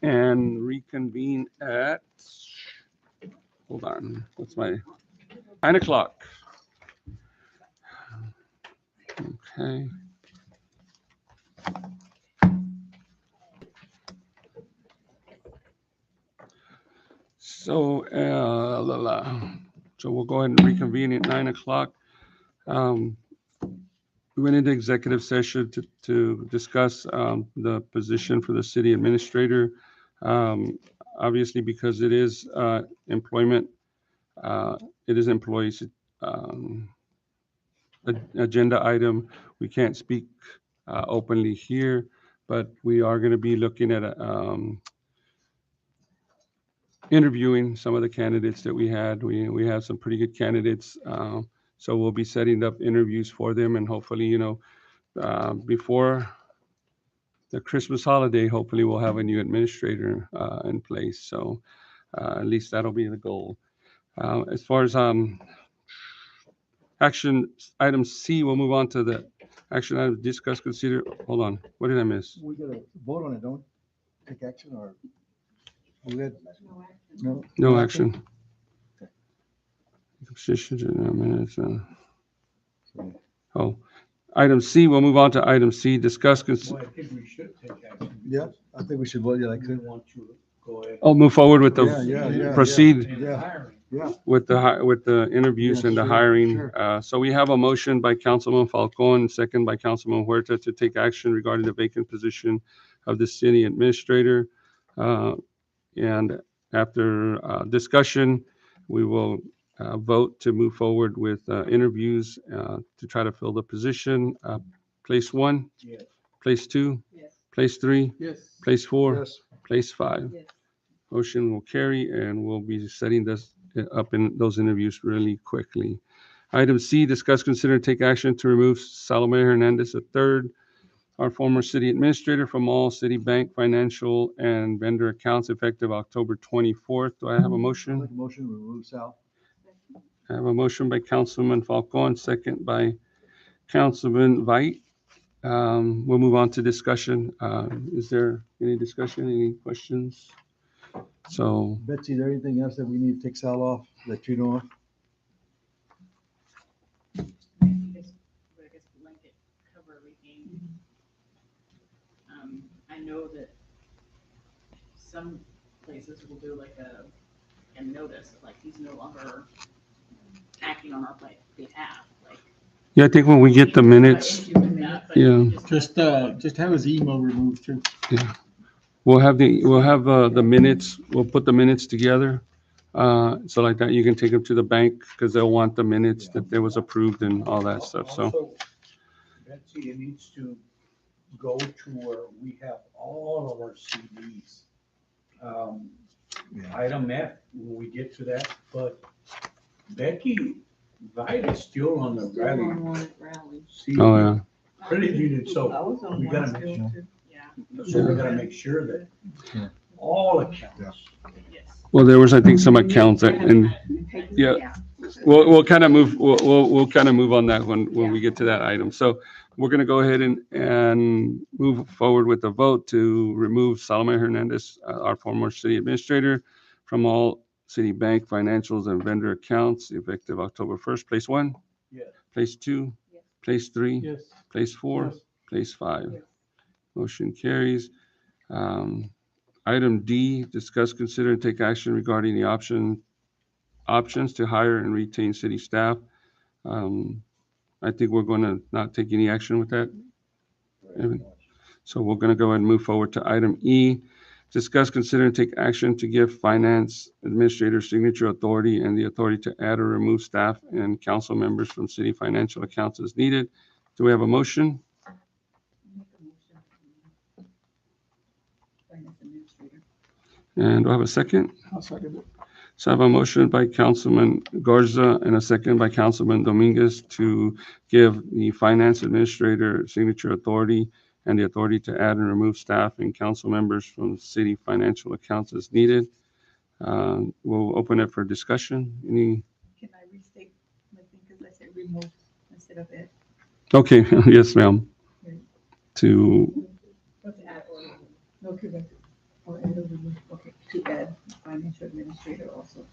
and reconvene at, hold on, what's my, 9 o'clock. Okay. So, so we'll go ahead and reconvene at 9 o'clock. We went into executive session to discuss the position for the city administrator. Obviously, because it is employment, it is employees agenda item. We can't speak openly here, but we are going to be looking at interviewing some of the candidates that we had. We have some pretty good candidates. So we'll be setting up interviews for them, and hopefully, before the Christmas holiday, hopefully we'll have a new administrator in place. So at least that'll be the goal. As far as action item C, we'll move on to the action item, discuss, consider, hold on, what did I miss? We gotta vote on it, don't we? Take action or? We had, no? No action. Positions in a minute. Oh, item C, we'll move on to item C, discuss, Well, I think we should take action. Yeah, I think we should vote, yeah, like, We want you to go ahead. oh, move forward with Yeah. proceed And Yeah. hiring. yeah. with the interviews Yeah, and the sure, hiring. sure. So we have a motion by Councilman Falcon, second by Councilman Huerta to take action regarding the vacant position of the city administrator. And after discussion, we will vote to move forward with interviews to try to fill the position. Place 1, Yes. place 2, Yes. place 3, Yes. place 4, Yes. place 5. Yes. Motion will carry, and we'll be setting this up in those interviews really quickly. Item C, discuss, consider, and take action to remove Salome Hernandez III, our former city administrator, from all city bank, financial, and vendor accounts effective October 24th. Do I have a I'll motion? make a motion to remove Sal. I have a motion by Councilman Falcon, second by Councilman Veit. We'll move on to discussion. Is there any discussion, any questions? So, Betsy, is there anything else that we need to take Sal off that you know of? I guess blanket cover everything. I know that some places will do like a notice, like he's no longer acting on our behalf, like. yeah, I think when we get the minutes, Yeah. Just have his email removed too. we'll have the minutes, we'll put the minutes together. So like that, you can take them to the bank because they'll want the minutes that there was approved and all that stuff. So, Also, Betsy, it needs to go to where we have all of our CDs. Item F, when we get to that, but Becky Vite is still on the rally. CD oh yeah. credit union, I so was on we one gotta make still sure, too. Yeah, so we gotta make sure that all accounts. yes. Well, there was, I think, some accounts that, and yeah, we'll kind of move, we'll kind of move on that when we get to that item. So we're going to go ahead and move forward with the vote to remove Salome Hernandez, our former city administrator, from all city bank financials and vendor accounts effective October 1st. Place 1, Yes. place 2, Yes. place 3, Yes. place 4, Yes. place 5. Yes. Motion carries. Item D, discuss, consider, and take action regarding the options to hire and retain city staff. I think we're going to not take any action with that. Evan. So we're going to go ahead and move forward to item E, discuss, consider, and take action to give finance administrator signature authority and the authority to add or remove staff and council members from city financial accounts as needed. Do we have a motion? Make a motion. Finance administrator. And do I have a second? I'll second it. So I have a motion by Councilman Garza and a second by Councilman Dominguez to give the finance administrator signature authority and the authority to add and remove staff and council members from city financial accounts as needed. We'll open it for discussion. Any? Can I restate my thing, because I said remove instead of it? Okay, yes, ma'am. To, What's add or remove? Okay, then. Or add or remove. to add financial administrator also.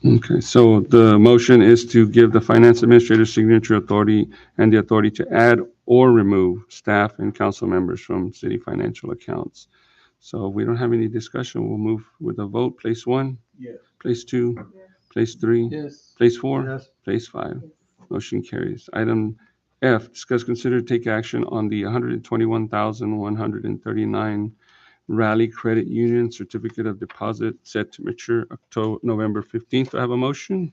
Okay, so the motion is to give the finance administrator signature authority and the authority to add or remove staff and council members from city financial accounts. So if we don't have any discussion, we'll move with a vote. Place one, Yes. place two, place three, Yes. place four, Yes. place five. Motion carries. Item F, discuss, consider, take action on the 121,139 Rally Credit Union Certificate of Deposit set to mature November 15th. Do I have a motion?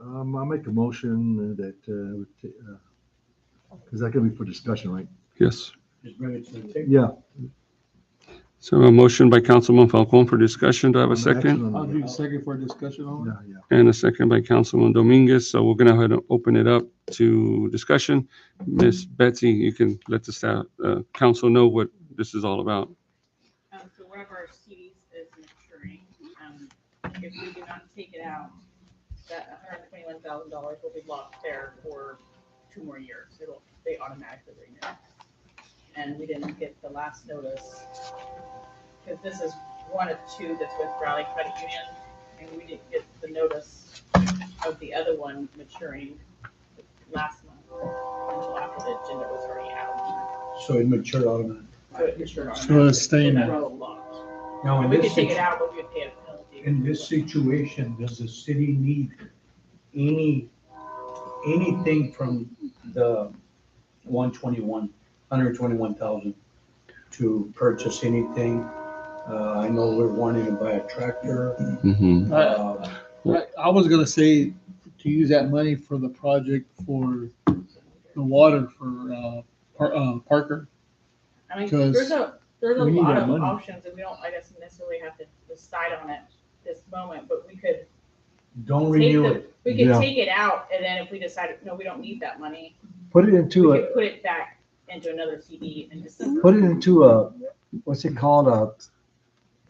I'll make a motion that, because that can be for discussion, right? Yes. Just bring it to the table. Yeah. So a motion by Councilman Falcon for discussion. Do I have a On the action second? on I'll the- do the second for discussion on it. Yeah, And a second by Councilman Dominguez. So we're going to go ahead and open it up to discussion. Miss Betsy, you can let the staff, council know what this is all about. So one of our CDs is maturing. If we do not take it out, that $121,000 will be locked there for 2 more years. They automatically renew. And we didn't get the last notice, because this is one of 2 that's with Raleigh Credit Union, and we didn't get the notice of the other one maturing last month until after the agenda was already out. So it matured automatically. So it matured So it's staying automatically. there. So that's locked. Now, in We could this, take it situ- out, but we would pay a penalty. in this situation, does the city need anything from the 121,000 to purchase anything? I know we're wanting to buy a tractor. Mhm. I was gonna say to use that money for the project for the water for, Parker. I mean, Because there's a we need lot that of money. options, and we don't, I guess, necessarily have to decide on it this moment, but we could Don't take renew the, it. we could Yeah. take it out, and then if we decide, no, we don't need that money, Put it we into could put it back into another CD in December. put it into what's it called?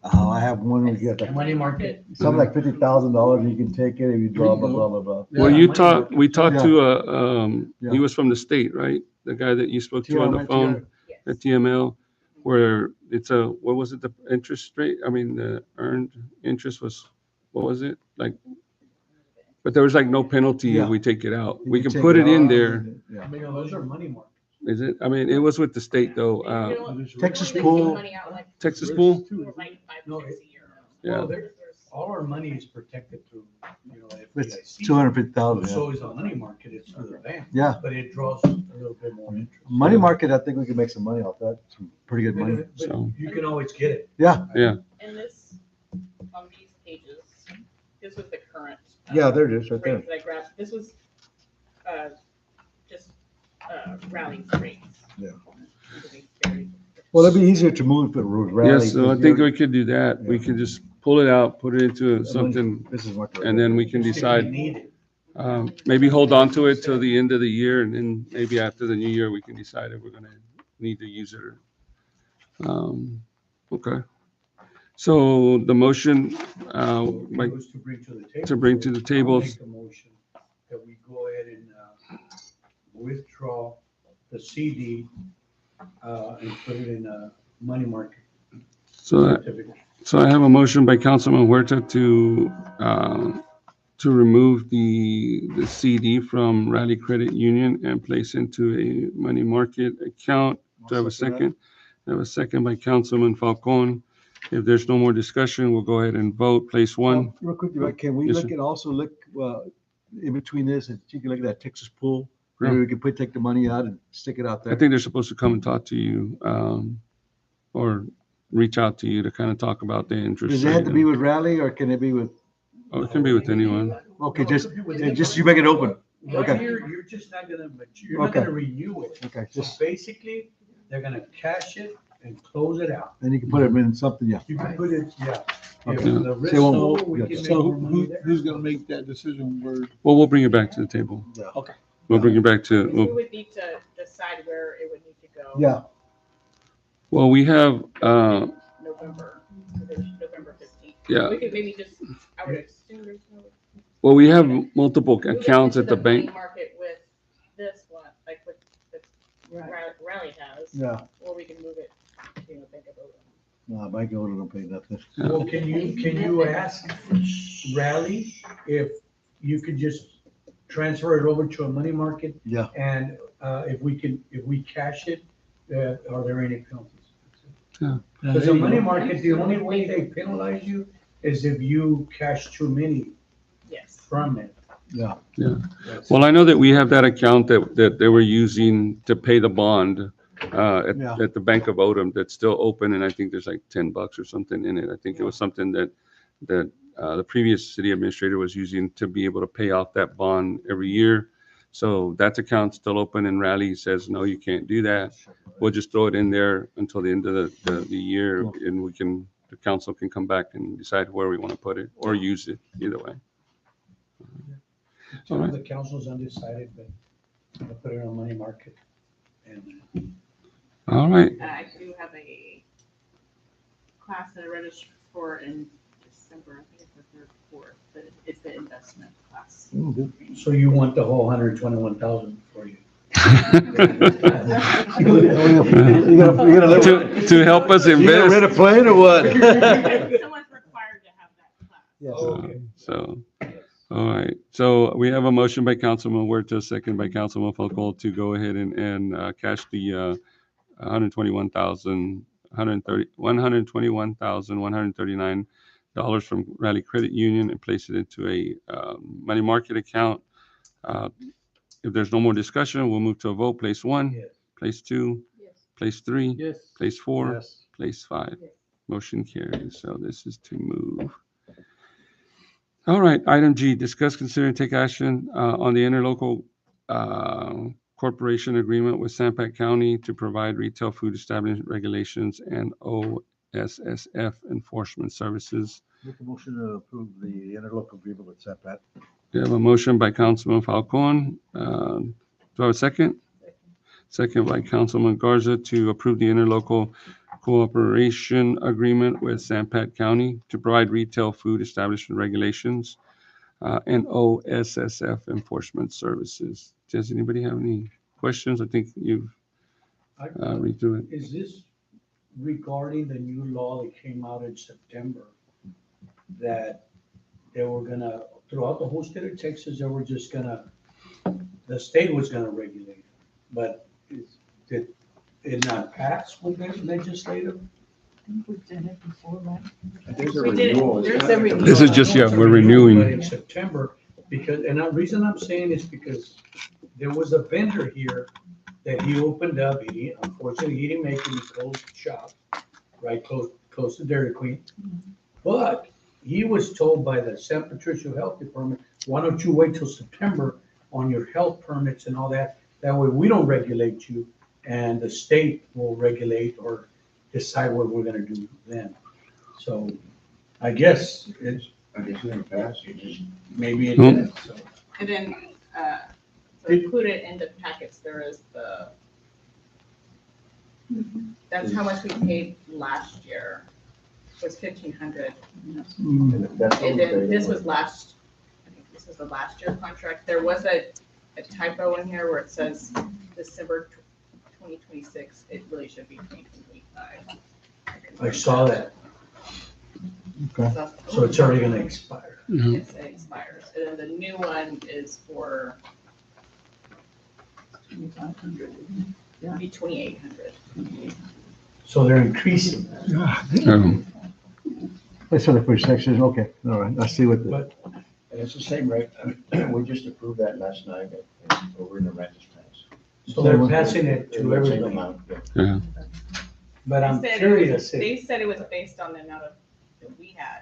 I have one we get, Money market. something like $50,000, you can take it if you draw, There you blah, go. blah, blah, blah. Well, Yeah, you money talked, market. we talked Yeah. to, Yeah. he was from the state, right? The guy that you spoke to on the phone Yes. at TML, where it's what was it, the interest rate? I mean, the earned interest was, what was it? Like, but there was like no penalty if Yeah. we take it out. You We can take put it in out, there. and- Yeah. You know, those are money markets. Is it? I mean, it was with the state though. And you don't- Texas we only take pool. money out like Texas pool? like 5 No, times a year. Yeah. Well, all our money is protected through, It's FDIC. 250,000, So yeah. is a money market, it's through the bank. Yeah. But it draws a little bit more interest. Money market, I think we can make some money off that, some pretty good money. But So- you can always get it. Yeah, And this, on these pages, this was the current. yeah, there it is, right there. rates that I grabbed. This was, just, rally rates. Yeah. To be very- Well, it'd be easier to move if it was rally. Yes, so I think we could do that. We Yeah. could just pull it out, put it into something, This is market. and then we can If you decide. need it. Maybe hold on to it till the end of the year, and then maybe after the new year, we can decide if we're gonna need to use it or. Okay. So the motion, It was to bring to the table. to bring to the So table. I'll make a motion that we go ahead and withdraw the CD and put it in a money market So, certificate. so I have a motion by Councilman Huerta to remove the CD from Rally Credit Union and place into a money market account. Do I have a second? I have a second by Councilman Falcon. If there's no more discussion, we'll go ahead and vote. Place one. Real quick, can we Yes, look sir. at, also look, in between this, and you can look at that Texas pool? Maybe we could take the money out and stick it out I there. think they're supposed to come and talk to you, or reach out to you to kind of talk about the interest. Does it have to rate be and- with Raleigh or can it be with, Oh, it can be with anyone. okay, just you make it open. One Okay. year, you're just not gonna, you're not Okay. gonna renew it. Okay, So just, basically, they're gonna cash it and close it out. then you can put it in something, yeah. You can put it, yeah. If Okay. the risk They won't- low, we yeah. can make So more money there. who's gonna make that decision where? Well, we'll bring it back to the table. Okay. We'll bring it back to, We would need to decide where it would need to go. Yeah, well, we have, November, so there's November 15th. yeah, We could maybe just, I would assume there's no. well, we have multiple move it accounts into at the bank. money market with this one, like with Rally has. yeah. We'll we can move it to Bank of Odom. No, my girl don't pay nothing. Well, can you ask Rally if you could just transfer it over to a money market? Yeah. And if we cash it, are there any penalties? Because a money market, the only way they penalize you is if you cash too many Yes. from it. Yeah. That's- Well, I know that we have that account that they were using to pay the bond Yeah. at the Bank of Odom that's still open, and I think there's like $10 or something in it. I think it was something that the previous city administrator was using to be able to pay off that bond every year. So that account's still open, and Raleigh says, no, you can't do that. We'll just throw it in there until the end of the year, and the council can come back and decide where we want to put it or use it, either way. Some of the council's undecided, but I'll put it on money market. And All right. I do have a class that I registered for in December, I think it's the third, fourth, but it's the investment class. so you want the whole 121,000 for you? To help us You gonna invest. rent a plane or what? Someone's required to have that class. Yes. Okay. So, all right. So we have a motion by Councilman Huerta, second by Councilman Falcón to go ahead and cash the $121,139 from Raleigh Credit Union and place it into a money market account. If there's no more discussion, we'll move to a vote. Place one, Yes. place two, Yes. place three, Yes. place four, Yes. place five. Yes. Motion carries. So this is to move. All right, item G, discuss, consider, and take action on the interlocal corporation agreement with Sampat County to provide retail food establishment regulations and OSSF enforcement services. Make a motion to approve the interlocal agreement with Sampat. We have a motion by Councilman Falcón. Do I have a second? Second by Councilman Garza to approve the interlocal cooperation agreement with Sampat County to provide retail food establishment regulations and OSSF enforcement services. Does anybody have any questions? I think you've read through it. Is this regarding the new law that came out in September? That they were gonna, throughout the whole state of Texas, they were just gonna, the state was gonna regulate. But did it not pass with the legislative? We've done it before, right? There's We did it. There's a renewal. This is just, yeah, we're renewing. But in September, because, and the reason I'm saying is because there was a vendor here that he opened up, unfortunately, he didn't make any closed shop, right, close to Dairy Queen. But he was told by the San Patricio Health Department, why don't you wait till September on your health permits and all that? That way we don't regulate you and the state will regulate or decide what we're gonna do then. So I guess it's gonna pass, it just, maybe it didn't, so. And then, so included in the packets, there is that's how much we paid last year, was 1,500. And then this was I think this was the last year contract. There was a typo in here where it says December 2026. It really should be 2025. I saw that, so it's already gonna expire. It expires. And then the new one is for 2,500. be 2,800. So they're increasing. That's for the first section, okay, all right, I see what the, But It's the same rate. We just approved that last night over in the Ranches Pass. so they're passing it to Same everybody. amount, yeah. Yeah. But I'm They said curious, They said it was based on the amount of that we had.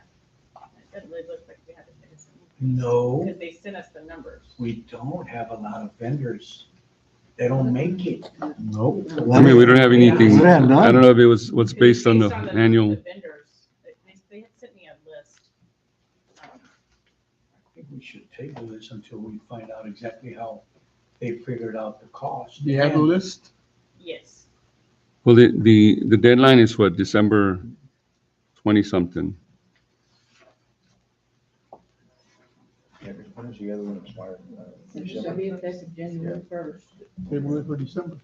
It doesn't really look like we had to pay some. no, Because they sent us the numbers. we don't have a lot of vendors. They don't make it. nope. I mean, we don't have anything. We have none. I don't know if it was what's It's based on the annual. The vendors. They had sent me a list. I think we should table this until we find out exactly how they figured out the cost. Do you have a And list? Yes. Well, the deadline is what, December 20-something? Yeah, because when is the other one expired? It should be effective January 1st. February for December.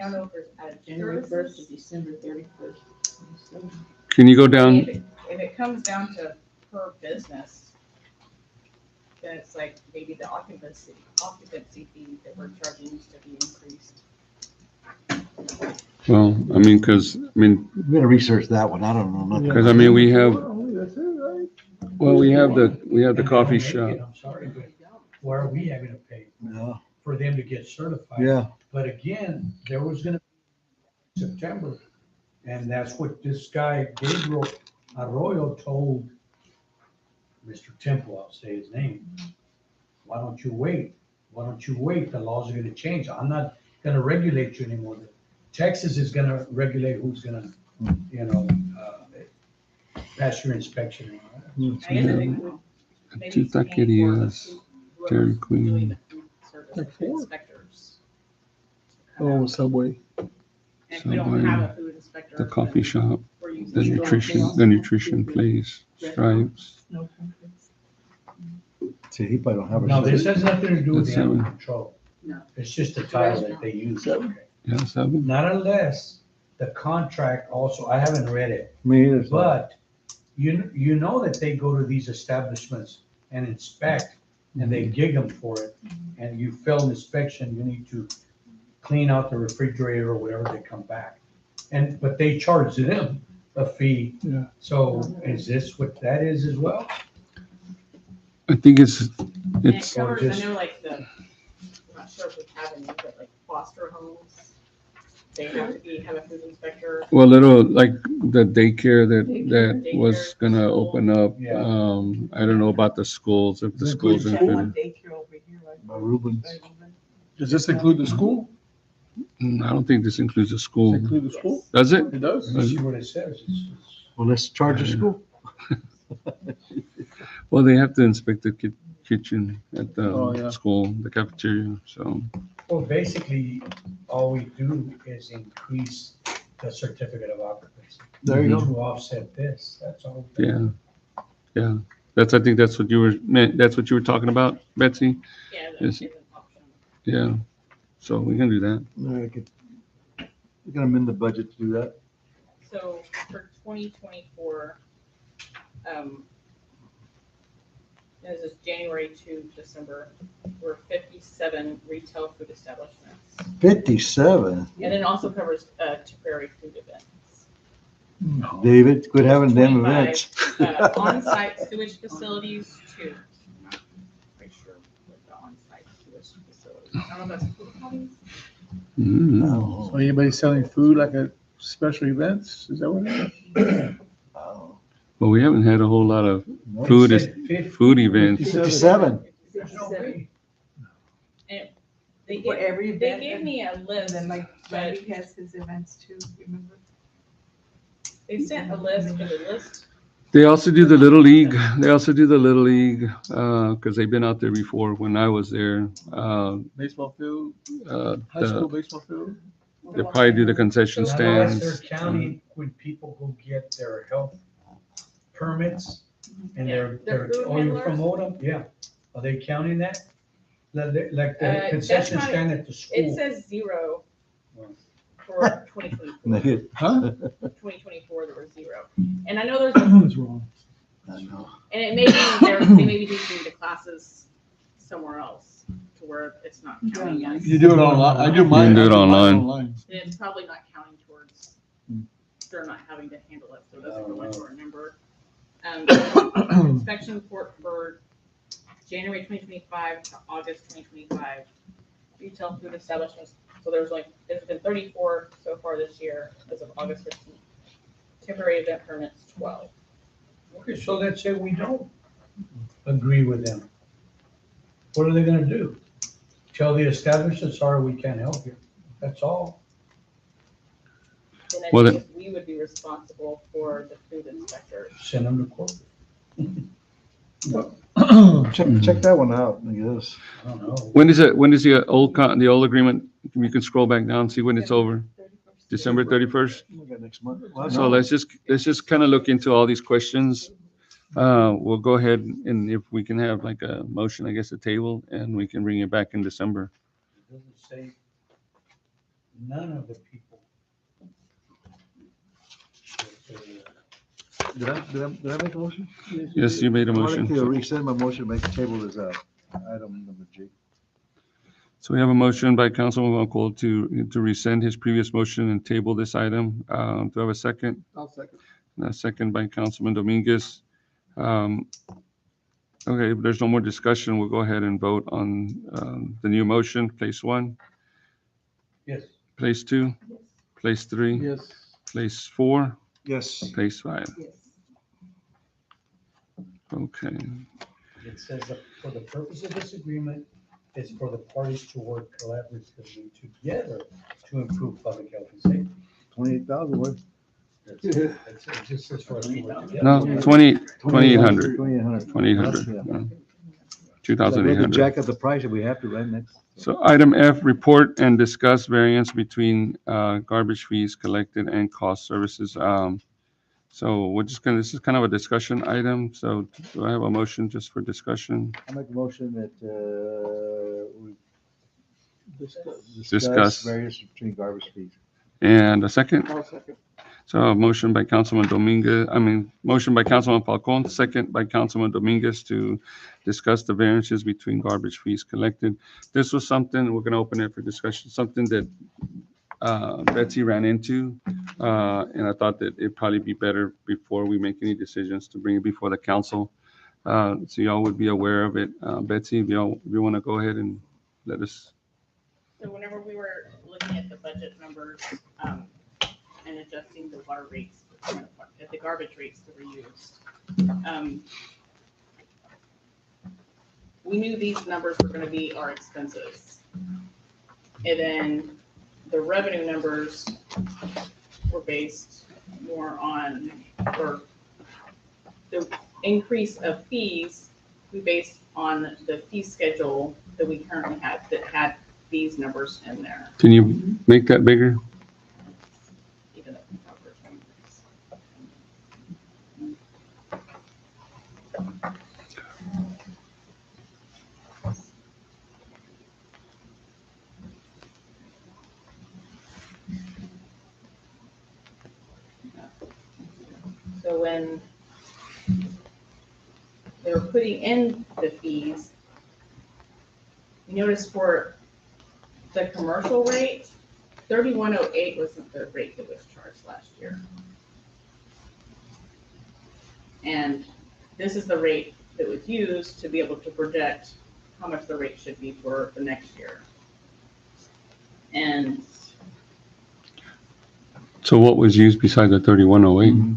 I don't know if there's added January first services. to December 31st. Can you go I mean, down? if it comes down to per business, then it's like maybe the occupancy fee that we're charging needs to be increased. Well, I mean, because, We gotta research that one. I don't know nothing. because I mean, we have, That's it, right? well, we have the And they coffee don't make shop. it, I'm sorry, but why are we having to pay Yeah, for them to get certified? yeah. But again, there was gonna be September, and that's what this guy Gabriel Arroyo told Mr. Temple, I'll say his name. Why don't you wait? Why don't you wait? The laws are gonna change. I'm not gonna regulate you anymore. Texas is gonna regulate who's gonna, pass your inspection. and all that. I guess I think maybe Two paying for the taquerias, food- Dairy whoever's Queen. doing the food service Like four? inspectors. Come Oh, out. Subway. And if we don't Subway, have a food inspector. The coffee then shop, we're using the Strong nutrition place, Stripes. No conflicts. See, he probably don't have a. No, this has nothing to do with That's the animal seven. control. No. It's just the title that they use. Seven. Yeah, 7. Not unless the contract also, I haven't read it, Me either. so- but you know that they go to these establishments and inspect and they gig them for it. And you fail inspection, you need to clean out the refrigerator or whatever, they come back. But they charge them a fee. Yeah. So is this what that is as well? I think it's, And it it's, covers, I just- know like I'm not sure if we have any, but like foster homes, they have to have a food inspector. well, little, like the daycare that was Daycare, gonna school. open up. Yeah. I don't know about the schools, if the Does it schools include We have one included. daycare over here, like. By Rubens. by Rubens. Does this include the school? I don't think this includes the Does school. it include the school? Does it? It does? Let me see what it says. Well, let's charge the school. Well, they have to inspect the kitchen at Oh, the yeah. school, the cafeteria, so. Well, basically, all we do is increase the certificate of occupancy. There you go. To offset this, that's all. Yeah, yeah. I think that's what you were talking about, Betsy? Yeah, Yes. that is an option. Yeah. So we can do that. We can amend the budget to do that. So for 2024, this is January to December, we're 57 retail food establishments. 57. And then also covers temporary food events. David, quit having them 25, events. On-site sewage facilities, 2. I'm not quite sure what the on-site sewage facilities, I don't know if that's food potties. Mm. Oh, So anybody selling food like at special events? Is that what it is? oh. Well, we haven't had a whole lot of No, food It is said 50. food events. 57. There's no way. They For gave, every they event. gave me a And list, then like but Randy has his events too, remember? they sent a list, but the list, They also do the Little League. Because they've been out there before when I was there. Baseball field, Uh, high school the- baseball field? They probably do the concession Now, unless stands. they're counting, when people go get their health permits and Yeah, they're, the food oh, you handlers? promote them, yeah. Are they counting that? Like the that's concession not- stand at the it school? says 0 Wow. for 2024. Negative. Huh? 2024, there was 0. And I know there's, a- What's wrong? I know. and it may be, they may be teaching the classes somewhere else to where it's not counting as. You do it online, I do mine. You can do it I mine online. And it's probably not counting towards, they're not having to handle it, so it doesn't go into our number. Inspection report for January 2025 to August 2025, retail food establishments, so there's been 34 so far this year as of August 15th. Temporary event permits, 12. Okay, so let's say we don't agree with them. What are they gonna do? Tell the establishment, sorry, we can't help you. That's all. Then I Well, think we would be responsible for the food inspector. Send them to court. Check that one out, I guess. I don't know. When is the old agreement? You can scroll back down, see when it's over. December 31st. We got next month. Well, So no. let's just kind of look into all these questions. We'll go ahead and if we can have like a motion, I guess, a table, and we can bring it back in December. It doesn't say none of the people. Did I make a motion? Yes, you made a I wanted motion. to rescind my motion, make the table as item number G. So we have a motion by Councilman Uncle to rescind his previous motion and table this item. Do I have a second? I'll second. And a second by Councilman Dominguez. Okay, if there's no more discussion, we'll go ahead and vote on the new motion. Place 1, Yes. place 2, Yes. place 3, Yes. place 4, Yes. place 5. Yes. Okay, It says that for the purpose of this agreement, it's for the parties to work collaboratively together to improve public health and safety. 28,000, what? It just says for us to work together. no, 2,800, 2,800. 2,800, Yeah. no, Like, we have to 2,800. jack up the price if we have to, right, next? So item F, report and discuss variance between garbage fees collected and cost services. So we're just gonna, this is kind of a discussion item, so do I have a motion just for discussion? I make a motion that we Discuss. discuss various between garbage fees. And a second? I'll second. So a motion by Councilman Dominguez, motion by Councilman Falcon, second by Councilman Dominguez to discuss the variances between garbage fees collected. This was something, we're gonna open it for discussion, something that Betsy ran into. And I thought that it'd probably be better before we make any decisions to bring it before the council. So y'all would be aware of it. Betsy, if you wanna go ahead and let us. So whenever we were looking at the budget numbers, and adjusting the water rates, at the garbage rates that were used, we knew these numbers were gonna be our expenses. And then the revenue numbers were based more on, or the increase of fees, we based on the fee schedule that we currently had, that had these numbers in there. Can you make that bigger? Even though the numbers So when they were putting in the fees, you notice for the commercial rate, 3108 wasn't the rate that was charged last year. And this is the rate that was used to be able to project how much the rate should be for the next year. And So what was used besides the 3108?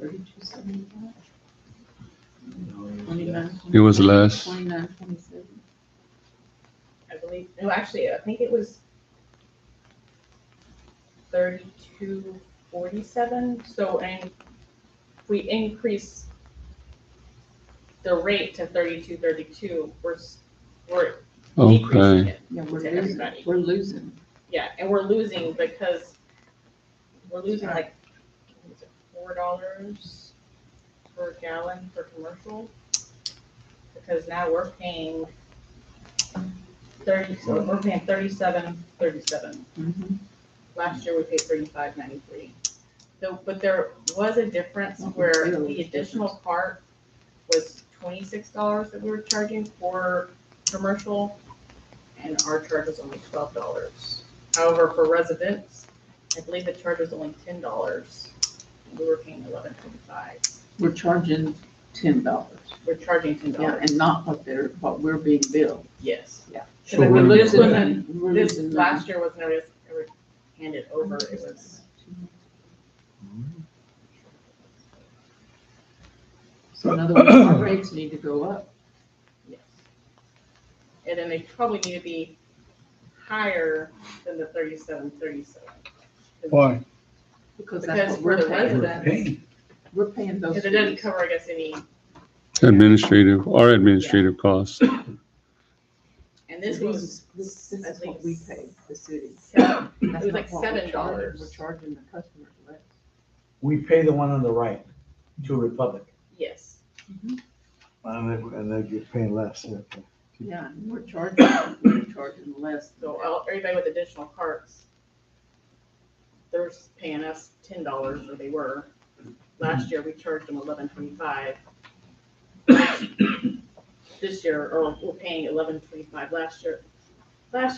$32.75. It was less. 29.27. I believe, no, actually, I think it was 3247. So, and we increase the rate to 3232, we're decreasing Okay, it. Yeah, we're To losing. everybody. We're losing. Yeah, and we're losing because we're losing like, what is it, $4 per gallon for commercial. Because now we're paying 37.37. Mhm. Last year we paid 35.93. So, but there was a difference where the additional part was $26 that we were charging for commercial, and our charge was only $12. However, for residents, I believe the charge was only $10. And we were paying $11.25. We're charging $10. We're charging $10. Yeah, and not what we're being billed. Yes. Yeah. So Because we're this losing wasn't, money. We're this losing last money. year was never handed over, it was. So in other words, our rates need to go up. Yes. And then they probably need to be higher than the 37.37. Why? Because Because that's what for we're the paying. residents, We're paying those because it doesn't fees. cover, I guess, any, administrative costs. and this So was, This I is think what we pay the city. seven, That's was not like what we're $7. charging. We're charging the customers less. We pay the one on the right to Republic. yes. And then you're paying less. Okay. Yeah, and we're charging less. So everybody with additional carts, they're paying us $10, or they were. Last year, we charged them $11.25. This year, or we're paying $11.25. Last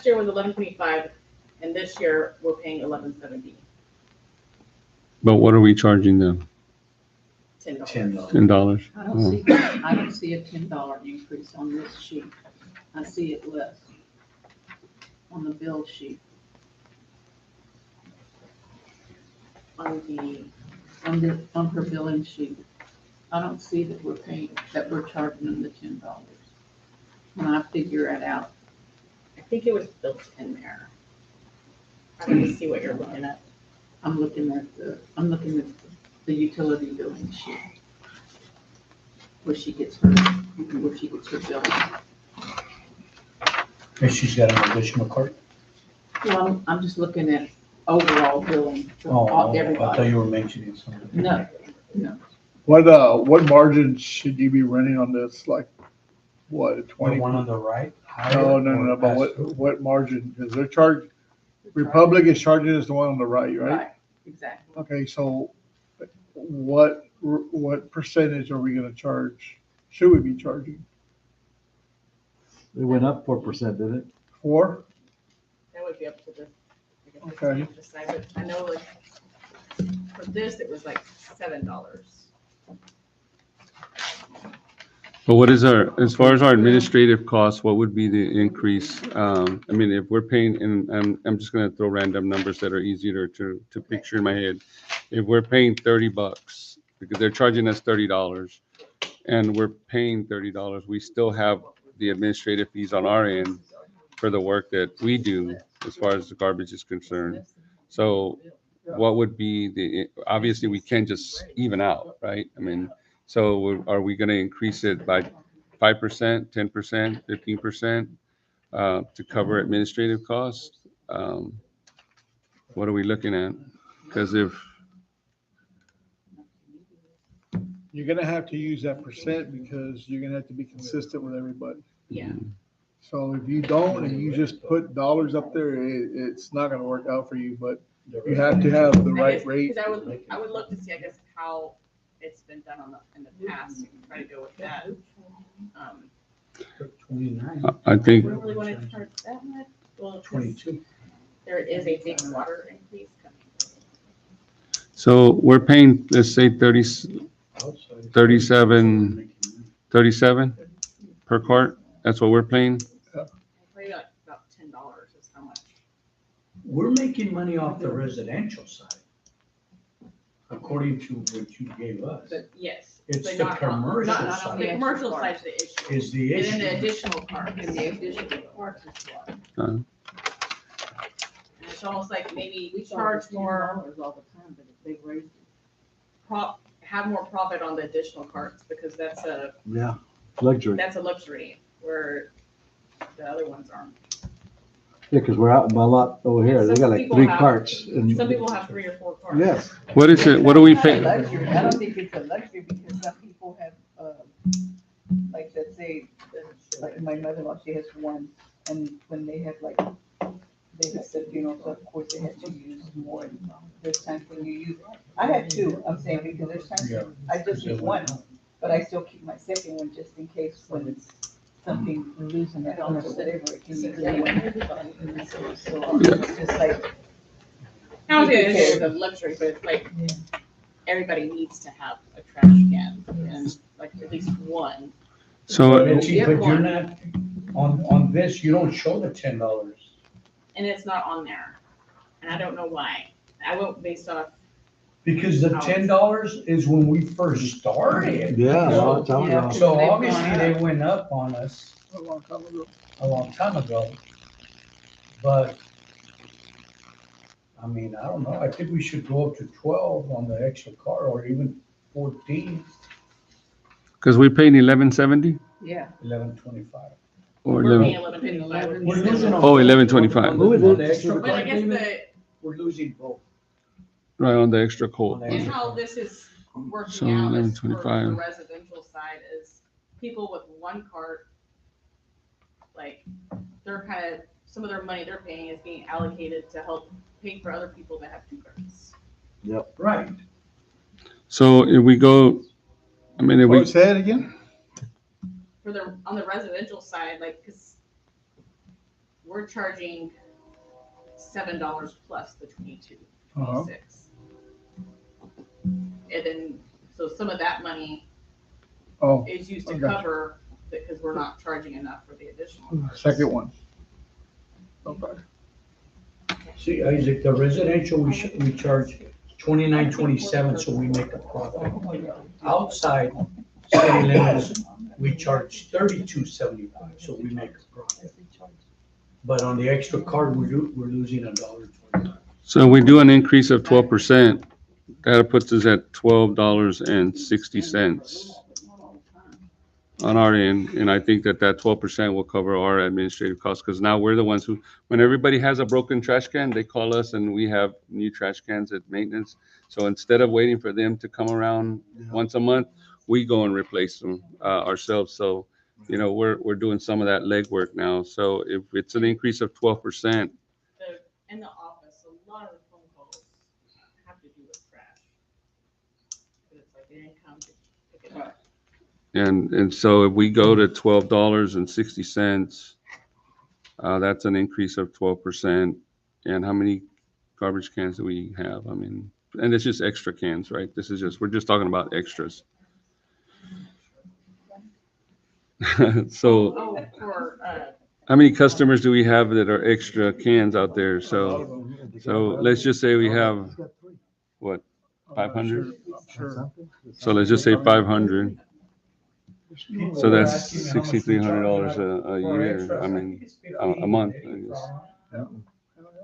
year was $11.25, and this year we're paying $11.70. But what are we charging them? $10. $10? I don't see a $10 increase on this sheet. I see it less on the bill sheet. On her billing sheet. I don't see that we're charging them the $10. When I figure it out, I think it was built in there. I don't see what you're looking at. I'm looking at the utility billing sheet. Where she gets her billing. And she's got an additional cart? Well, I'm just looking at overall billing for Oh, I thought everybody. you were mentioning something. No. What margin should you be running on this? Like, what, The 20? one on the right? No, but what margin? Because they're charged, Republic is charging us the one on the right, right? Right, exactly. Okay, so what percentage are we gonna charge? Should we be charging? It went up 4%, didn't it? 4? That would be up to the, I guess, Okay. the decide, but I know like, for this, it was like $7. But what is as far as our administrative costs, what would be the increase? I mean, if we're paying, and I'm just gonna throw random numbers that are easier to picture in my head. If we're paying $30, because they're charging us $30, and we're paying $30, we still have the administrative fees on our end for the work that we do as far as the garbage is concerned. So what would be obviously we can't just even out, right? I mean, so are we going to increase it by 5%, 10%, 15% to cover administrative costs? What are we looking at? Because if You're gonna have to use that percent because you're gonna have to be consistent with everybody. Yeah. So if you don't and you just put dollars up there, it's not gonna work out for you, but you have to have the right rate. Because I would love to see, I guess, how it's been done in the past, and try to go with that. 29. I think We don't really want to charge that much. Well, 'cause 22. there is a big water increase coming. so, we're paying, let's say 37 per cart. That's what we're paying. Probably like about $10 is how much. We're making money off the residential side, according to what you gave us, But yes. It's but the not on- commercial not on side. The commercial side's the issue. is the And then the issue. additional parts. And the additional parts is what? And it's almost like maybe we charge more, all the time, but if they raised it. have more profit on the additional carts, because that's a Yeah, luxury. luxury, where the other ones aren't. Yeah, because we're out in my lot over here. They got like Some 3 people carts. and- Some people have 3 or 4 carts. Yes. What is it? What do we It's not a pay? luxury. I don't think it's a luxury because some people have, like, let's say, like my mother-in-law, she has one, and when they have like, they have the funeral, so of course they have to use more. And there's times when you use, I have 2, I'm saying, because there's times Yeah. when I just use one, but I still keep my second one just in case when it's something losing that or whatever, it can use that one. So it's just like, I don't think it's a luxury, but it's like, everybody needs to have a trash can, and like at least one. So, But you're not, on this, you don't show the $10. And it's not on there, and I don't know why. I went based off, Because the $10 is when we first started. Yeah, So- long time ago. So They've obviously gone they went up on us A long time ago. a long time ago. But, I mean, I don't know, I think we should go up to 12 on the extra car, or even 14, because we're paying 1170 yeah. 11.25. or we're 11, paying 11.55. We're losing on. Oh, 11.25. On the extra But I car guess payment, we're losing both. right on the extra cold. On the and extra how car. this is So working out is for 11.25. the residential side is, people with one cart, like, they're kind of, some of their money they're paying is being allocated to help pay for other people that have two carts. Right. So if we go, I mean, if we, Say it again? For the, on the residential side, like, cause we're charging $7 plus the 22, Uh-huh. 26. And then, so some of that money Oh, is used I to got you. cover, because we're not charging enough for the additional. carts. second one. Okay. See, Isaac, the residential, we charge 29.27, so we make a profit. Outside city limits, we charge 32.75, so we make a profit. But on the extra card, we're losing $1.25. so we do an increase of 12%, that puts us at $12.60 on our end. And I think that 12% will cover our administrative costs, because now we're the ones who, when everybody has a broken trash can, they call us and we have new trash cans at maintenance. So instead of waiting for them to come around once a month, we go and replace them ourselves. So, you know, we're doing some of that legwork now. So if it's an increase of 12%, In the office, a lot of the phone calls have to do with trash. But it's like they didn't come to pick it up. and so if we go to $12.60, that's an increase of 12%. And how many garbage cans do we have? I mean, and it's just extra cans, right? We're just talking about extras. So Oh, for, how many customers do we have that are extra cans out there? So let's just say we have, what, 500? Sure. So let's just say 500. So that's Asking me how much we $6,300 charge a for year. extras. I think mean, it's a month, I 15, guess.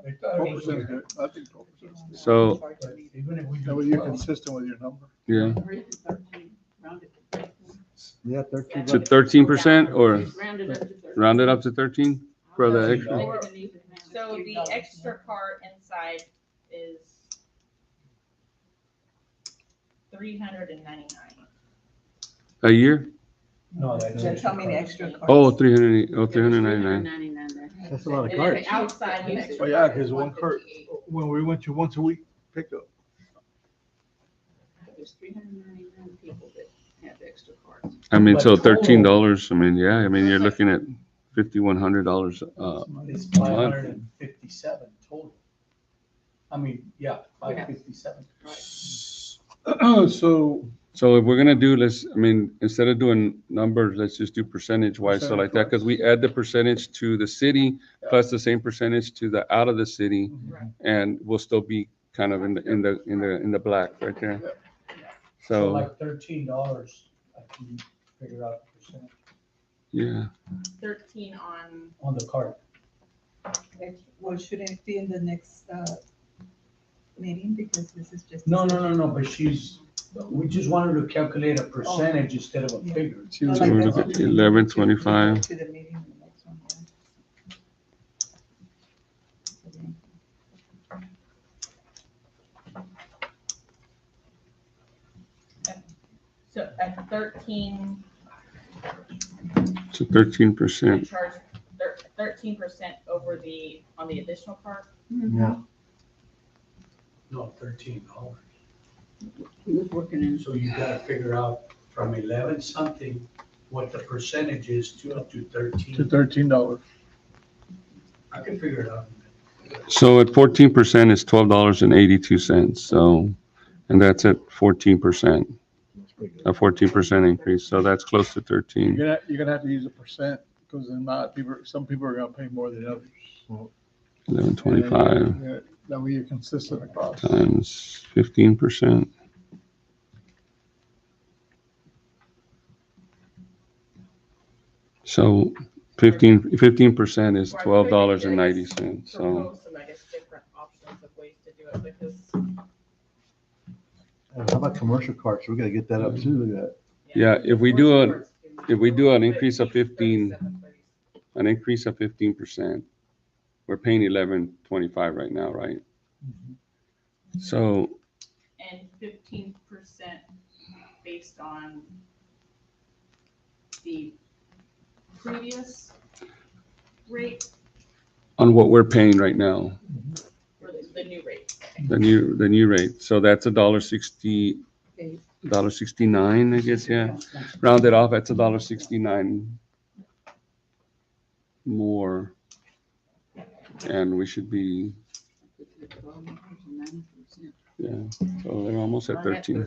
They thought it was 12% is good. I think 12% is good. So, But even if we That do way you're 12, consistent with your number. yeah. Yeah, 13. To 13% or rounded up to 30. round it up to 13 for the extra? So the extra cart inside is $399. A year? no, that's. That's how many extra cards. Oh, 399. That's a lot of And then cards. the outside usage. Oh, yeah, because one cart, when we went to once a week pickup. There's 399 people that have extra cards. I mean, But so total- $13, I mean, yeah, I mean, you're looking at $5,100. It's 557 total. I mean, yeah, 557. So, So if we're gonna do, I mean, instead of doing numbers, let's just do percentage wise, so like that, because we add the percentage to the city plus the same percentage to the out of the city, Right. and we'll still be kind of in the black right there. So So, like $13, I can figure out the percentage yeah, 13 on the card. Well, shouldn't it be in the next meeting, because this is just. No, but we just wanted to calculate a percentage instead of a figure. she was So we're looking at 11.25. To the meeting, the next one, So at 13, so we 13%. charge 13% over on the additional cart. Yeah. No, $13. He was working in. So you gotta figure out from 11 something what the percentage is to 13. to $13. I can figure it out. So at 14% is $12.82. So, and that's at 14%, a 14% increase. So that's close to 13. You're gonna have to use a percent, because then some people are gonna pay more than others. 11.25 Yeah, that way you're consistent across. times 15%. So 15% is $12.90. So Propose some, I guess, different options of ways to do it, because, How about commercial carts? We gotta get that up too. Look at that. yeah, if we do commercial carts if we do an increase of 15, 15%, we're paying 11.25 right now, right? So and 15% based on the previous rate On what we're paying right now, or the new rate. the new rate. So that's $1.60, $1.69, I guess, yeah. Rounded off, that's $1.69 more. And we should be, yeah, so they're almost at 13.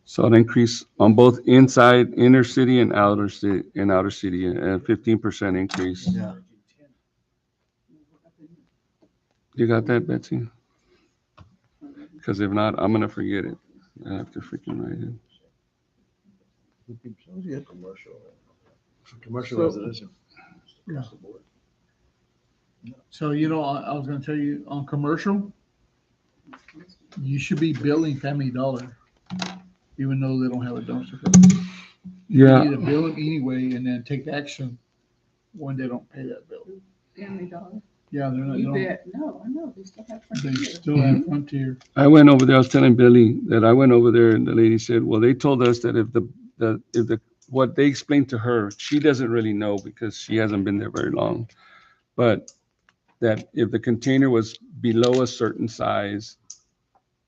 So an increase on both inside inner city and outer city, a 15% increase. Yeah. You got that, Betsy? Because if not, I'm gonna forget it. I have to freaking write it. Yeah. Commercial. Commercial So- residential. Across the board. So, I was gonna tell you, on commercial, you should be billing Family Dollar, even though they don't have a dumpster. You Yeah, need to bill them anyway and then take action when they don't pay that bill. Family Dollar. Yeah, they're not, You bet. No, I know, they still have they Frontier. still have Frontier. I went over there, I was telling Billy that I went over there and the lady said, well, they told us that if what they explained to her, she doesn't really know because she hasn't been there very long. But that if the container was below a certain size,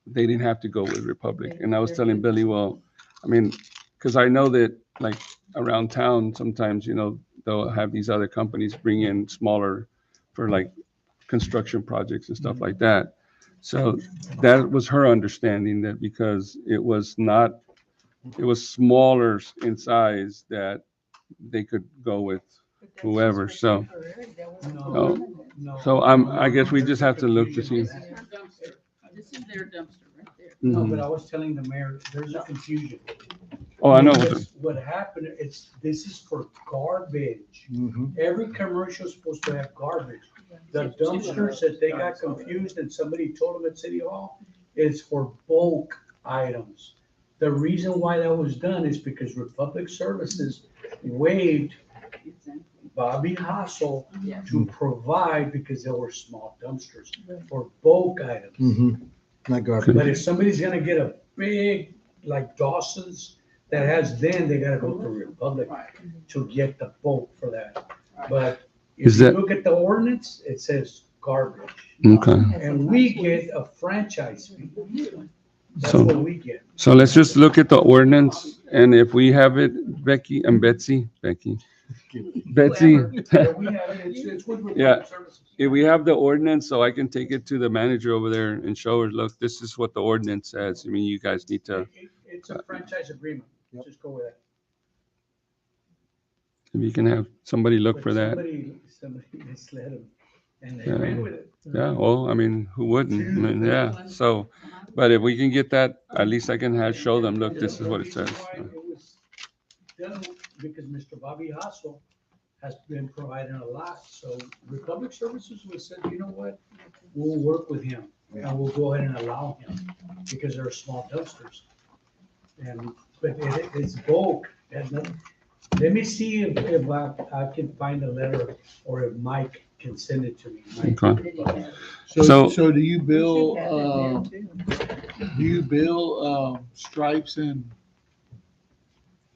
they didn't have to go with Republic. And I was telling Billy, well, I mean, because I know that like around town, sometimes, they'll have these other companies bring in smaller for like construction projects and stuff like that. So that was her understanding, that because it was smaller in size, that they could go with whoever. So, No. I guess we just have to look to see. This is her dumpster. This is their dumpster right there. No, Mhm. but I was telling the mayor, there's a confusion. Oh, I know. Because what happened, this is for garbage. Mhm. Every commercial is supposed to have garbage. The dumpsters that they got confused and somebody told them at City Hall is for bulk items. The reason why that was done is because Republic Services waived Bobby Hassel to provide, because there were small dumpsters for bulk items. Mhm. Not garbage. But if somebody's gonna get a big, like Dawson's, that has, then they gotta go through Republic to get the bulk for that. But Is if you that- look at the ordinance, it says garbage. Okay. And we get a franchise fee. That's So- what we get. So let's just look at the ordinance, and if we have it, Becky, Betsy, Yeah, we have it. It's with Yeah. Republic Services. if we have the ordinance, so I can take it to the manager over there and show her, look, this is what the ordinance says. I mean, you guys need to, It's a franchise agreement. Just go with it. if you can have somebody look But for that. Somebody misled them and they Yeah. ran with it. Yeah, well, I mean, who wouldn't? I mean, yeah, so, but if we can get that, at least I can show them, look, this is what it says. The reason why it was done, because Mr. Bobby Hassel has been providing a lot, so Republic Services was said, you know what? We'll work with him and we'll go ahead and allow him, because they're small dumpsters. But it's bulk, and let me see if I can find a letter, or if Mike can send it to me. Mike. Okay. So So- do you We bill, should have it there, too. Stripes and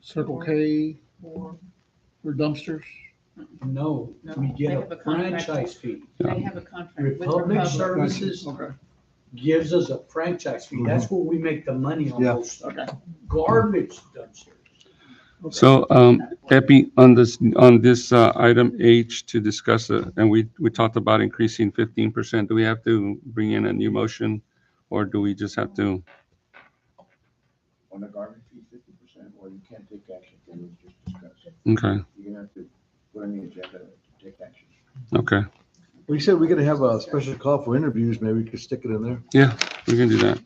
Circle K for dumpsters? No, we They get have a a contract. franchise fee. They have a contract with Republic Republic. Services Okay, gives us a franchise fee. That's where we make the money on Yeah. those okay. garbage dumpsters. So, Epi, on this, item H to discuss, and we talked about increasing 15%. Do we have to bring in a new motion, or do we just have to? On the garbage fee, 50%, or you can't take action, it was just discussed. Okay, You're gonna have to put on the agenda to take action. okay, We said we're gonna have a special call for interviews. Maybe we could stick it in there. yeah, we can do that.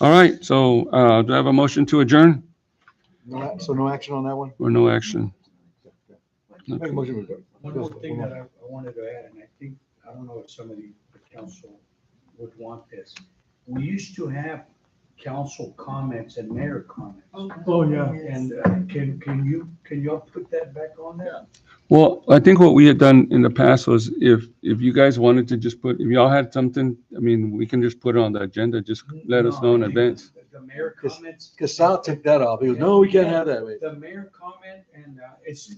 All right, so, do I have a motion to adjourn, So no action on that one? or no action? Make a motion. One more thing that I wanted to add, and I don't know if somebody, the council would want this. We used to have council comments and mayor comments. Oh, yeah. And can y'all put that back on there? Well, I think what we had done in the past was if you guys wanted to just put, if y'all had something, I mean, we can just put it on the agenda, just let us know in advance. the mayor comments. Because Sal took that off. He goes, no, we can't have that. Wait. The mayor comment, and it's,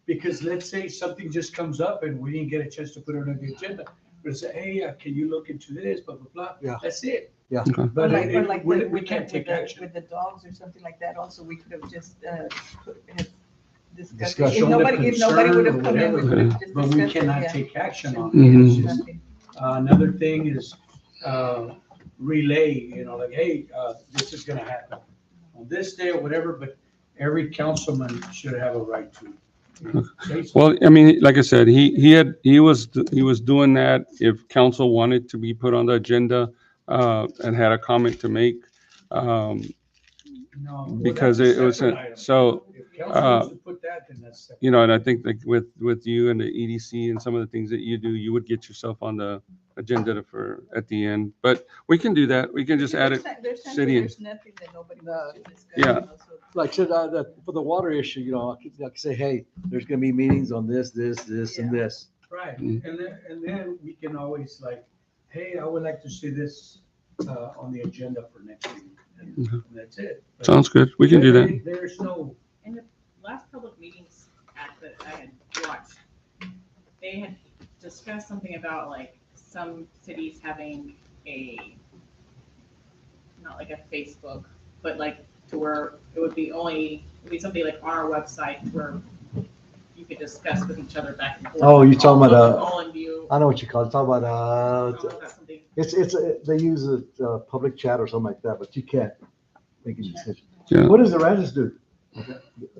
because let's say something just comes up and we didn't get a chance to put it on the agenda. But say, hey, can you look into this, blah, blah, blah. Yeah. That's it. Yeah. Okay. But Or like we with can't the- take with the- action. With the dogs or something like that also, we could have just, had discussed. Discussion. If nobody would Concern have or come in, we whatever. could have just But we discussed it, cannot yeah. take action on Mhm. it. It's just- Nothing. Another thing is, relay, like, hey, this is gonna happen on this day or whatever, but every councilman should have a right to. Say something. Well, I mean, like I said, he was doing that if council wanted to be put on the agenda, and had a comment to make. No, well, because that's a it was separate a- item. so, If council wants to put that, then that's separate. And I think like with you and the EDC and some of the things that you do, you would get yourself on the agenda for, at the end. But we can do that. We can just add it. There's times city where and- there's nothing that nobody wants to discuss. Yeah. you know, so- Like I said, for the water issue, I could say, hey, there's gonna be meetings on this, and this. Right, Mm. and then we can always like, hey, I would like to see this on the agenda for next week. And that's it. But Sounds good. We can do that. There's no, In the last public meetings that I had watched, they had discussed something about like some cities having not like a Facebook, but like to where it would be something like on our website where you could discuss with each other back and forth. Oh, you're talking about, All in view. I know what you call it. Talk about, Is that something? they use a public chat or something like that, but you can't make a decision. Yeah. What does the Razors do?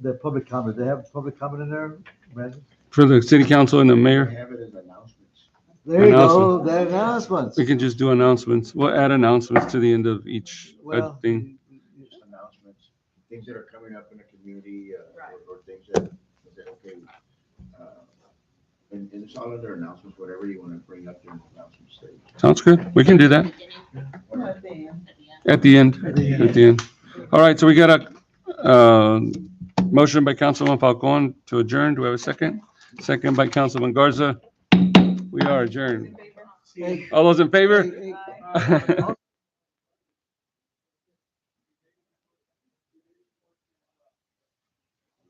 The public comment, they have public comment in there, Razors? For the city council and the I mayor, have it as announcements. There you go, Announcement. the announcements. we can just do announcements. We'll add announcements to the end of each thing. Just announcements, things that are coming up in the community, Right. or things that, okay. And it's all under announcements, whatever you want to bring up during the announcement stage. Sounds good. We can do that No, at the end. at the end. At the end. All right, so we got a motion by Councilman Falcon to adjourn. Do we have a second? Second by Councilman Garza. We are adjourned. see, All those in favor? Hey, hey, Bye.